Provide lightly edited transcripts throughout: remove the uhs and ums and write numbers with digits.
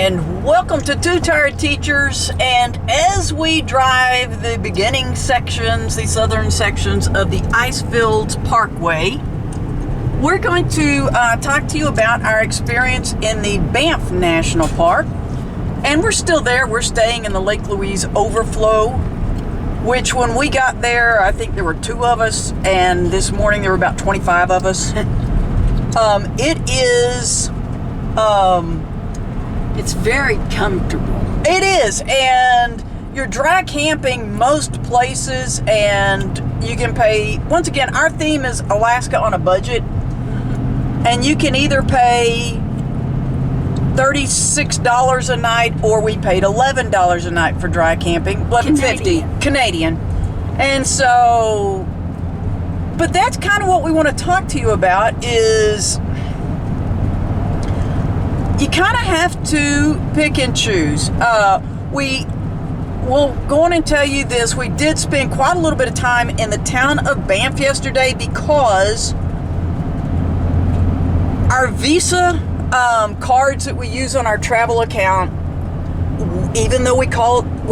and welcome to Two Tired Teachers. And as we drive the beginning sections, the southern sections of the Icefields Parkway, we're going to talk to you about our experience in the Banff National Park. And we're still there. We're staying in the Lake Louise overflow, which when we got there, I think there were 2 of us, and this morning there were about 25 of us. It's very comfortable. It is, and you're dry camping most places, and you can pay, once again, our theme is Alaska on a budget, and you can either pay $36 a night, or we paid $11 a night for dry camping, $11.50 Canadian. And so, but that's kind of what we want to talk to you about is you kind of have to pick and choose. We will go on and tell you this. We did spend quite a little bit of time in the town of Banff yesterday because our Visa cards that we use on our travel account, even though we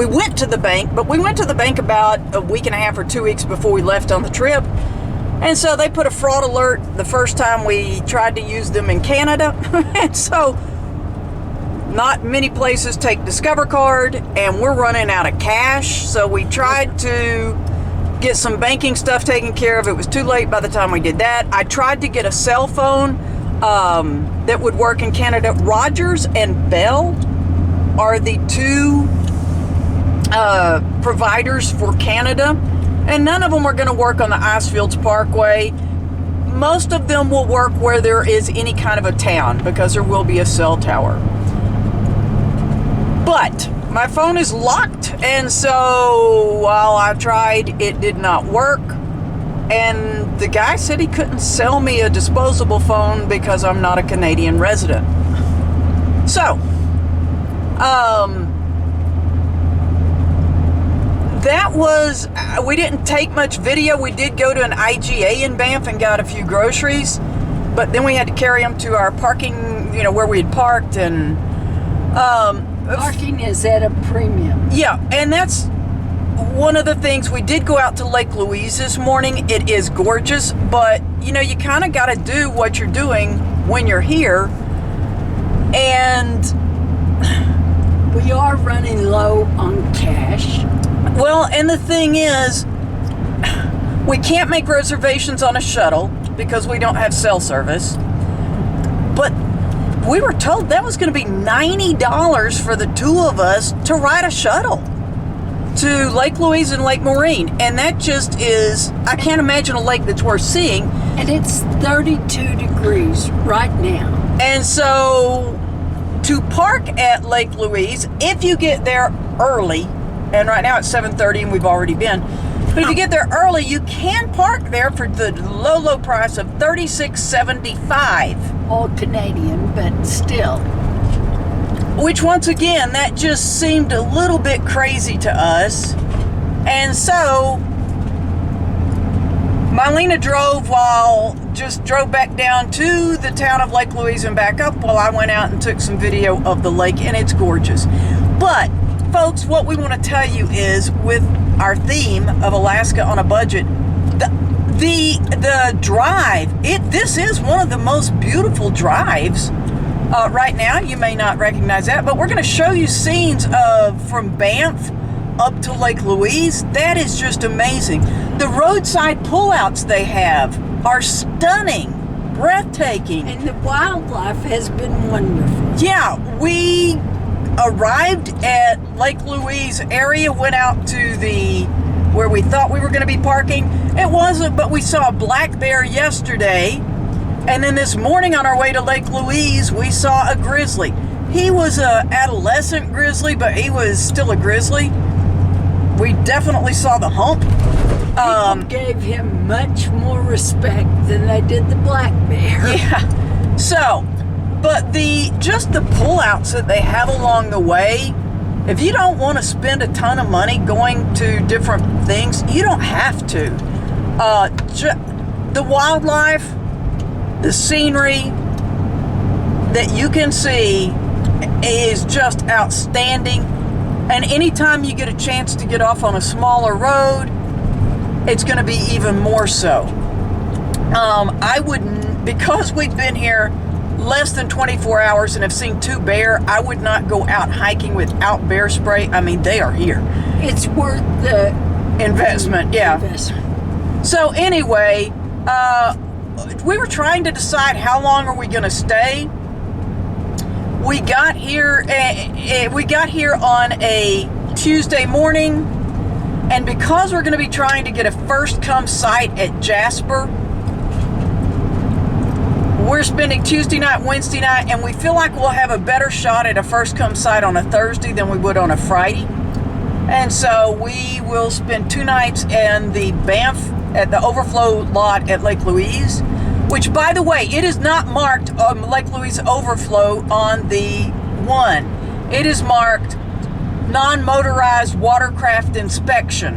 went to the bank, but we went to the bank about a week and a half or 2 weeks before we left on the trip. And so they put a fraud alert the first time we tried to use them in Canada. And so not many places take Discover Card, and we're running out of cash. So we tried to get some banking stuff taken care of. It was too late by the time we did that. I tried to get a cell phone that would work in Canada. Rogers and Bell are the 2 providers for Canada, and none of them are going to work on the Icefields Parkway. Most of them will work where there is any kind of a town, because there will be a cell tower. But my phone is locked, and so while I tried, it did not work. And the guy said he couldn't sell me a disposable phone because I'm not a Canadian resident. So, that was, we didn't take much video. We did go to an IGA in Banff and got a few groceries, but then we had to carry them to our parking, where we had parked, and Parking is at a premium. Yeah, and that's one of the things. We did go out to Lake Louise this morning. It is gorgeous, but you kind of got to do what you're doing when you're here. And we are running low on cash. Well, and the thing is, we can't make reservations on a shuttle because we don't have cell service. But we were told that was going to be $90 for the 2 of us to ride a shuttle to Lake Louise and Lake Maureen. And that just is, I can't imagine a lake that's worth seeing. And it's 32 degrees right now. And so to park at Lake Louise, if you get there early, and right now it's 7:30 and we've already been, but if you get there early, you can park there for the low price of $36.75. All Canadian, but still. Which, once again, that just seemed a little bit crazy to us. And so Mylena drove back down to the town of Lake Louise and back up while I went out and took some video of the lake, and it's gorgeous. But, folks, what we want to tell you is, with our theme of Alaska on a budget, the drive, this is one of the most beautiful drives right now. You may not recognize that, but we're going to show you scenes from Banff up to Lake Louise. That is just amazing. The roadside pullouts they have are stunning, breathtaking. And the wildlife has been wonderful. Yeah, we arrived at Lake Louise area, went out to where we thought we were going to be parking. It wasn't, but we saw a black bear yesterday. And then this morning on our way to Lake Louise, we saw a grizzly. He was an adolescent grizzly, but he was still a grizzly. We definitely saw the hump. People gave him much more respect than they did the black bear. Yeah. So, but just the pullouts that they have along the way, if you don't want to spend a ton of money going to different things, you don't have to. The wildlife, the scenery that you can see is just outstanding. And anytime you get a chance to get off on a smaller road, it's going to be even more so. I wouldn't, because we've been here less than 24 hours and have seen 2 bear, I would not go out hiking without bear spray. I mean, they are here. It's worth the Investment, yeah. investment. So anyway, we were trying to decide how long are we going to stay. We got here on a Tuesday morning, and because we're going to be trying to get a first come site at Jasper, we're spending Tuesday night, Wednesday night, and we feel like we'll have a better shot at a first come site on a Thursday than we would on a Friday. And so we will spend 2 nights in the Banff at the overflow lot at Lake Louise, which, by the way, it is not marked Lake Louise overflow on the one. It is marked non-motorized watercraft inspection.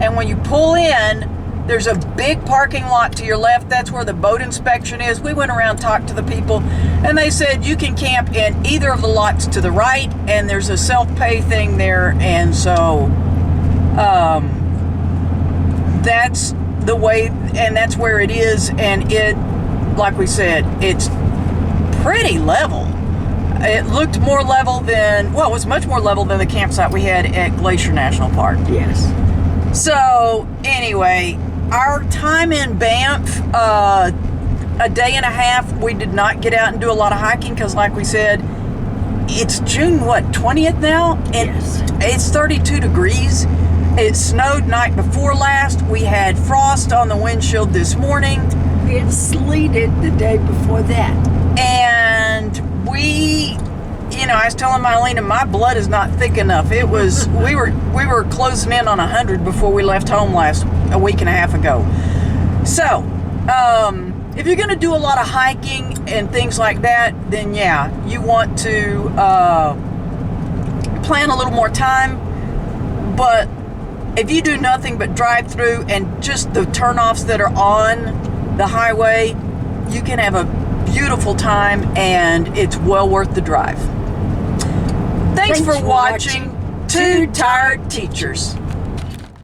And when you pull in, there's a big parking lot to your left. That's where the boat inspection is. We went around, talked to the people, and they said you can camp in either of the lots to the right, and there's a self-pay thing there. And so that's the way, and that's where it is. And it, like we said, it's pretty level. It looked more level than, well, it was much more level than the campsite we had at Glacier National Park. Yes. So anyway, our time in Banff, a day and a half, we did not get out and do a lot of hiking because, like we said, it's June, 20th now? And Yes. it's 32 degrees. It snowed night before last. We had frost on the windshield this morning. It sleeted the day before that. And I was telling Mylena, my blood is not thick enough. It was, we were closing in on 100 before we left home a week and a half ago. So, if you're going to do a lot of hiking and things like that, then yeah, you want to plan a little more time. But if you do nothing but drive through and just the turnoffs that are on the highway, you can have a beautiful time, and it's well worth the drive. Thanks for watching Two Tired Teachers.